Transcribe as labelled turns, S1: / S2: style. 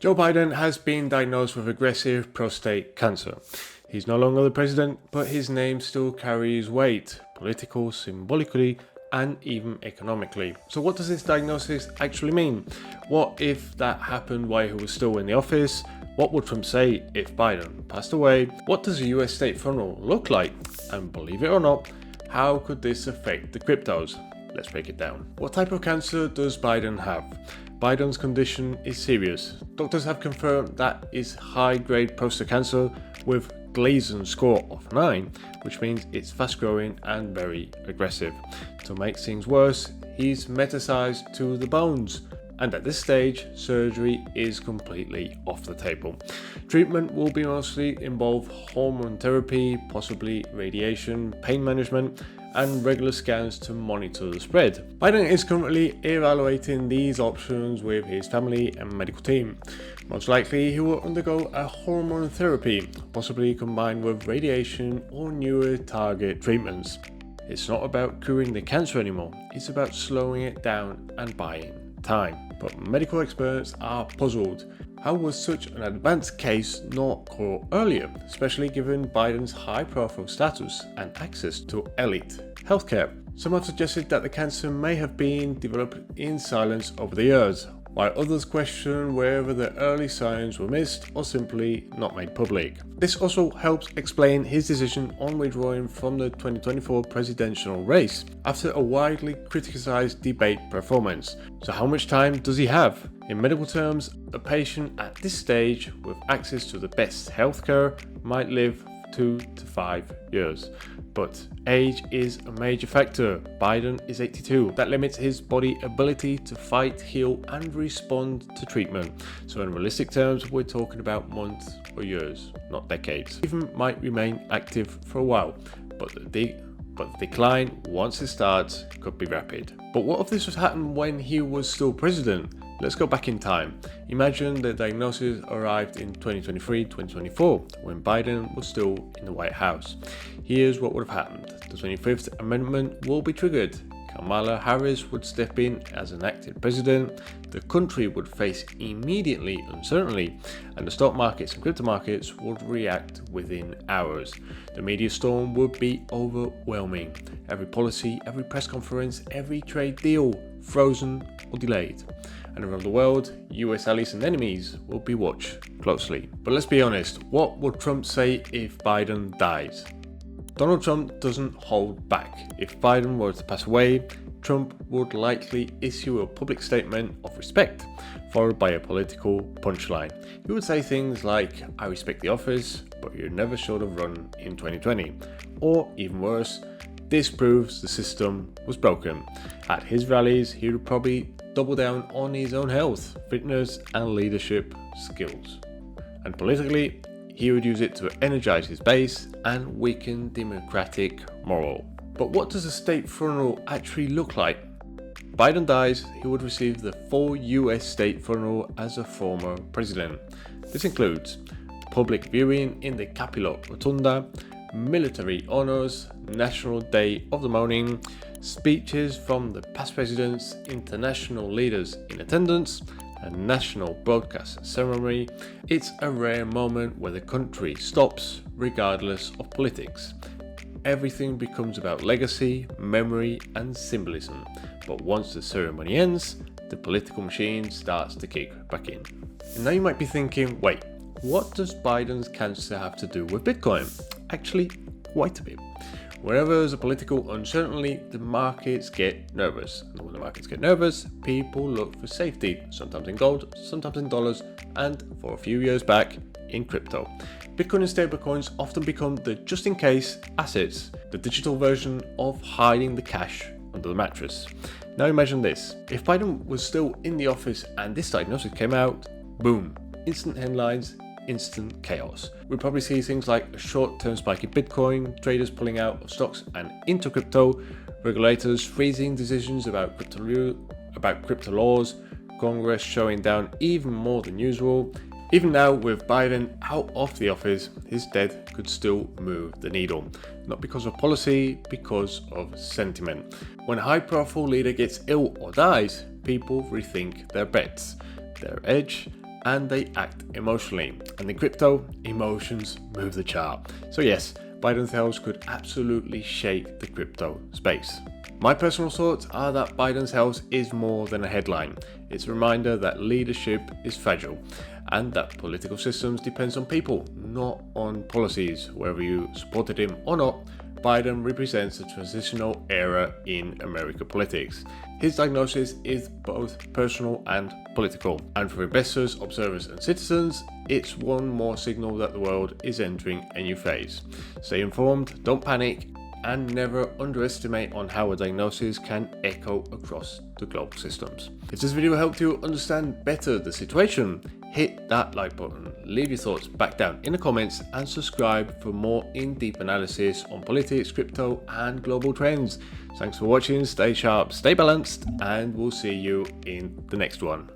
S1: Joe Biden has been diagnosed with aggressive prostate cancer. He's no longer the president, but his name still carries weight, political, symbolically, and even economically. So what does this diagnosis actually mean? What if that happened while he was still in the office? What would Trump say if Biden passed away? What does a US state funeral look like? And believe it or not, how could this affect the cryptos? Let's break it down. What type of cancer does Biden have? Biden's condition is serious. Doctors have confirmed that is high-grade prostate cancer with Gleason score of 9, which means it's fast-growing and very aggressive. To make things worse, he's metastasized to the bones, and at this stage, surgery is completely off the table. Treatment will be mostly involve hormone therapy, possibly radiation, pain management, and regular scans to monitor the spread. Biden is currently evaluating these options with his family and medical team. Most likely, he will undergo a hormone therapy, possibly combined with radiation or newer target treatments. It's not about curing the cancer anymore, it's about slowing it down and buying time. But medical experts are puzzled. How was such an advanced case not caught earlier, especially given Biden's high-profile status and access to elite healthcare? Some have suggested that the cancer may have been developed in silence over the years, while others question whether the early signs were missed or simply not made public. This also helps explain his decision on withdrawing from the 2024 presidential race after a widely criticized debate performance. So how much time does he have? In medical terms, a patient at this stage with access to the best healthcare might live 2 to 5 years. But age is a major factor. Biden is 82. That limits his body ability to fight, heal, and respond to treatment. So in realistic terms, we're talking about months or years, not decades. Even might remain active for a while, but the decline, once it starts, could be rapid. But what if this was happened when he was still president? Let's go back in time. Imagine the diagnosis arrived in 2023-2024, when Biden was still in the White House. Here's what would have happened. The 25th Amendment will be triggered. Kamala Harris would step in as an acting president. The country would face immediately uncertainty, and the stock markets and crypto markets would react within hours. The media storm would be overwhelming. Every policy, every press conference, every trade deal frozen or delayed. And around the world, US allies and enemies will be watched closely. But let's be honest, what would Trump say if Biden dies? Donald Trump doesn't hold back. If Biden were to pass away, Trump would likely issue a public statement of respect, followed by a political punchline. He would say things like, "I respect the office, but you never should have run in 2020. Or even worse, "This proves the system was broken." At his rallies, he would probably double down on his own health, fitness, and leadership skills. And politically, he would use it to energize his base and weaken democratic morale. But what does a state funeral actually look like? Biden dies, he would receive the full US state funeral as a former president. This includes public viewing in the Capitol Rotunda, military honors, National Day of the Mourning, speeches from the past presidents, international leaders in attendance, a national broadcast ceremony. It's a rare moment where the country stops regardless of politics. Everything becomes about legacy, memory, and symbolism. But once the ceremony ends, the political machine starts to kick back in. And now you might be thinking, wait, what does Biden's cancer have to do with Bitcoin? Actually, quite a bit. Wherever there's a political uncertainty, the markets get nervous. And when the markets get nervous, people look for safety, sometimes in gold, sometimes in dollars, and for a few years back, in crypto. Bitcoin and stablecoins often become the just-in-case assets, the digital version of hiding the cash under the mattress. Now imagine this. If Biden was still in the office and this diagnosis came out, boom, instant headlines, instant chaos. We'd probably see things like a short-term spike in Bitcoin, traders pulling out of stocks and into crypto, regulators freezing decisions about crypto laws, Congress showing down even more than usual. Even now, with Biden out of the office, his death could still move the needle. Not because of policy, because of sentiment. When a high-profile leader gets ill or dies, people rethink their bets, their edge, and they act emotionally. And in crypto, emotions move the chart. So yes, Biden's health could absolutely shake the crypto space. My personal thoughts are that Biden's health is more than a headline. It's a reminder that leadership is fragile and that political systems depends on people, not on policies. Whether you supported him or not, Biden represents a transitional era in American politics. His diagnosis is both personal and political, and for investors, observers and citizens, it's one more signal that the world is entering a new phase. Stay informed, don't panic, and never underestimate on how a diagnosis can echo across the global systems. If this video helped you understand better the situation, hit that like button, leave your thoughts back down in the comments, and subscribe for more in-depth analysis on politics, crypto, and global trends. Thanks for watching, stay sharp, stay balanced, and we'll see you in the next one.